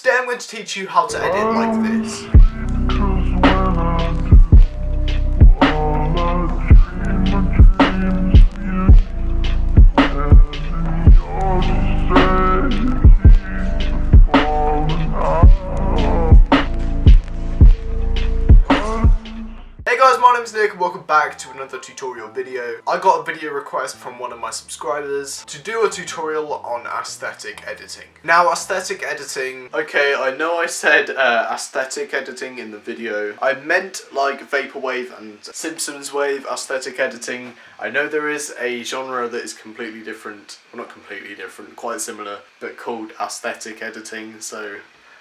Today I'm going to teach you how to edit like this. Hey guys, my name's Nick and welcome back to another tutorial video. I got a video request from one of my subscribers to do a tutorial on aesthetic editing. Now, aesthetic editing, okay, I know I said aesthetic editing in the video. I meant like Vaporwave and Simpsonwave aesthetic editing. I know there is a genre that is completely different, well not completely different, quite similar, but called aesthetic editing, so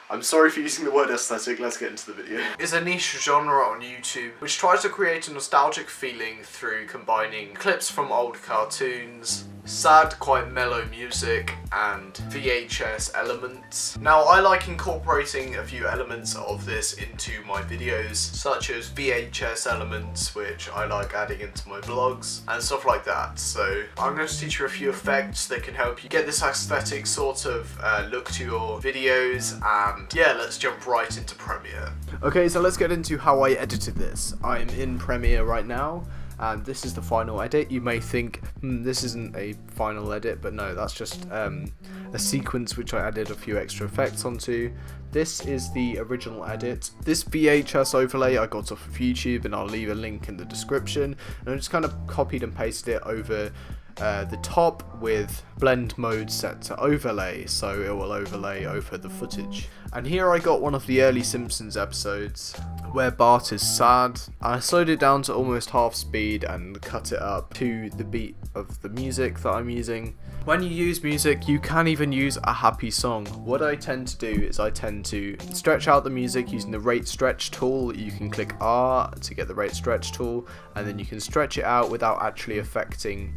I'm sorry for using the word aesthetic, let's get into the video. It's a niche genre on YouTube which tries to create a nostalgic feeling through combining clips from old cartoons, sad, quite mellow music, and VHS elements. Now, I like incorporating a few elements of this into my videos, such as VHS elements, which I like adding into my vlogs, and stuff like that. So I'm going to teach you a few effects that can help you get this aesthetic sort of look to your videos, and yeah, let's jump right into Premiere. Okay, so let's get into how I edited this. I'm in Premiere right now, and this is the final edit. You may think, this isn't a final edit, but no, that's just a sequence which I added a few extra effects onto. This is the original edit. This VHS overlay I got off of YouTube, and I'll leave a link in the description. And I just kind of copied and pasted it over the top with blend mode set to overlay, so it will overlay over the footage. And here I got one of the early Simpsons episodes where Bart is sad. I slowed it down to almost half speed and cut it up to the beat of the music that I'm using. When you use music, you can even use a happy song. What I tend to do is I tend to stretch out the music using the rate stretch tool. You can click R to get the rate stretch tool, and then you can stretch it out without actually affecting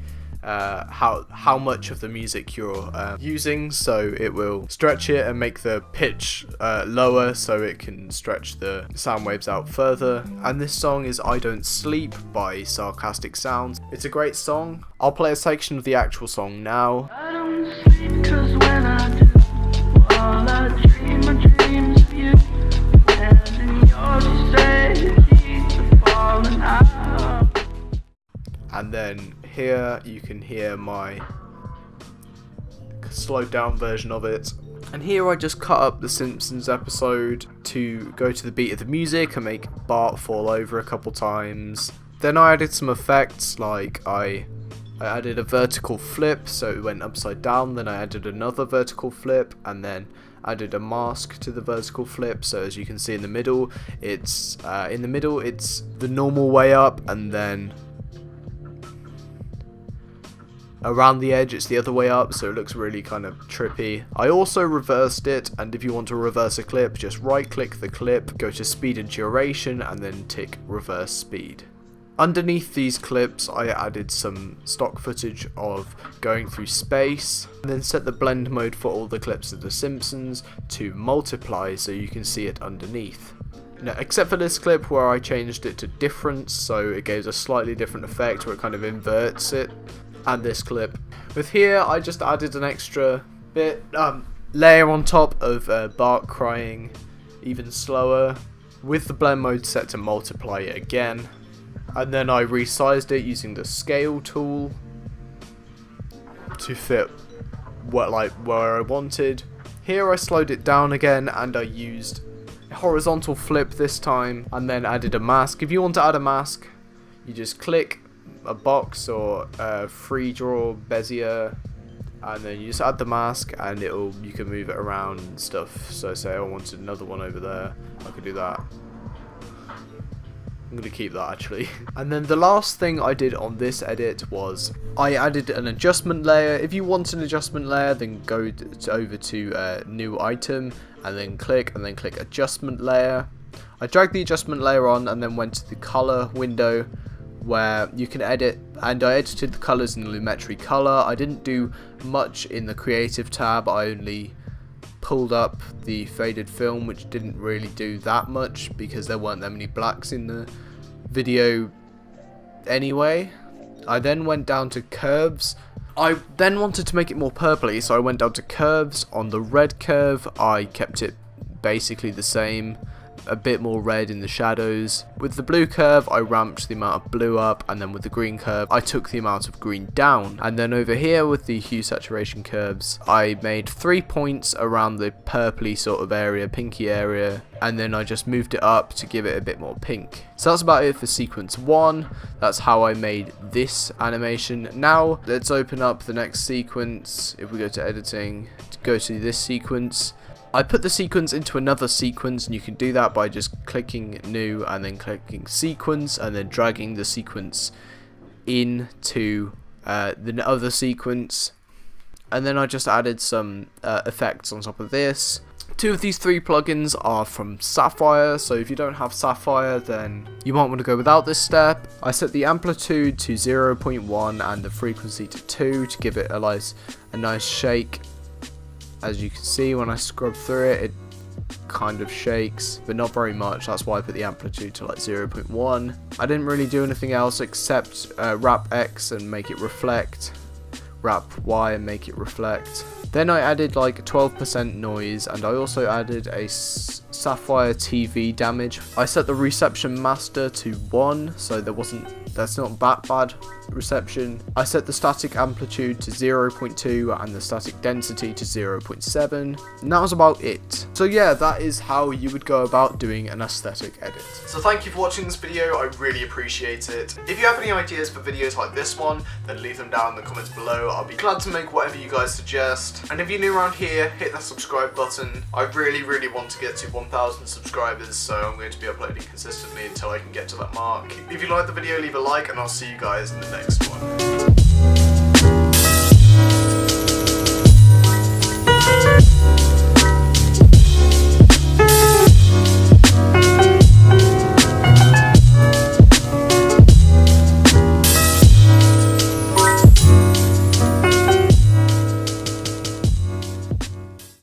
how much of the music you're using, so it will stretch it and make the pitch lower so it can stretch the sound waves out further. And this song is I Don't Sleep by Sarcastic Sounds. It's a great song. I'll play a section of the actual song now. I don't sleep 'cause when I do, all I dream are dreams of you, and in yours you say keep falling out. And then here you can hear my slowed down version of it. And here I just cut up the Simpsons episode to go to the beat of the music and make Bart fall over a couple times. Then I added some effects, like I added a vertical flip so it went upside down, then I added another vertical flip, and then added a mask to the vertical flip, so as you can see in the middle it's the normal way up, and then around the edge it's the other way up, so it looks really kind of trippy. I also reversed it, and if you want to reverse a clip, just right click the clip, go to speed and duration, and then tick reverse speed. Underneath these clips I added some stock footage of going through space, and then set the blend mode for all the clips of The Simpsons to multiply so you can see it underneath. Now, except for this clip where I changed it to difference, so it gives a slightly different effect where it kind of inverts it. And this clip. With here, I just added an extra bit, layer on top of Bart crying even slower, with the blend mode set to multiply it again. And then I resized it using the scale tool to fit where I wanted. Here I slowed it down again, and I used a horizontal flip this time, and then added a mask. If you want to add a mask, you just click a box or a free draw bezier, and then you just add the mask, and you can move it around and stuff. So say I wanted another one over there, I could do that. I'm going to keep that actually. And then the last thing I did on this edit was I added an adjustment layer. If you want an adjustment layer, then go over to new item, and then click adjustment layer. I dragged the adjustment layer on, and then went to the color window where you can edit, and I edited the colors in Lumetri color. I didn't do much in the creative tab. I only pulled up the faded film, which didn't really do that much because there weren't that many blacks in the video anyway. I then went down to curves. I then wanted to make it more purpley, so I went down to curves. On the red curve, I kept it basically the same, a bit more red in the shadows. With the blue curve I ramped the amount of blue up, and then with the green curve I took the amount of green down. And then over here with the hue saturation curves I made 3 points around the purpley sort of area, pinky area, and then I just moved it up to give it a bit more pink. So that's about it for sequence 1. That's how I made this animation. Now let's open up the next sequence. If we go to editing, to go to this sequence, I put the sequence into another sequence, and you can do that by just clicking new and then clicking sequence and then dragging the sequence into the other sequence. And then I just added some effects on top of this. 2 of these 3 plugins are from Sapphire, so if you don't have Sapphire then you might want to go without this step. I set the amplitude to 0.1 and the frequency to 2 to give it a nice shake. As you can see, when I scrub through it, it kind of shakes, but not very much. That's why I put the amplitude to like 0.1. I didn't really do anything else except wrap X and make it reflect, wrap Y and make it reflect. Then I added like 12% noise, and I also added a Sapphire TV damage. I set the reception master to 1, so that's not that bad reception. I set the static amplitude to 0.2 and the static density to 0.7, and that was about it. So yeah, that is how you would go about doing an aesthetic edit. So thank you for watching this video, I really appreciate it. If you have any ideas for videos like this one, then leave them down in the comments below. I'll be glad to make whatever you guys suggest. And if you're new around here, hit that subscribe button. I really want to get to 1,000 subscribers, so I'm going to be uploading consistently until I can get to that mark. If you liked the video, leave a like, and I'll see you guys in the next one.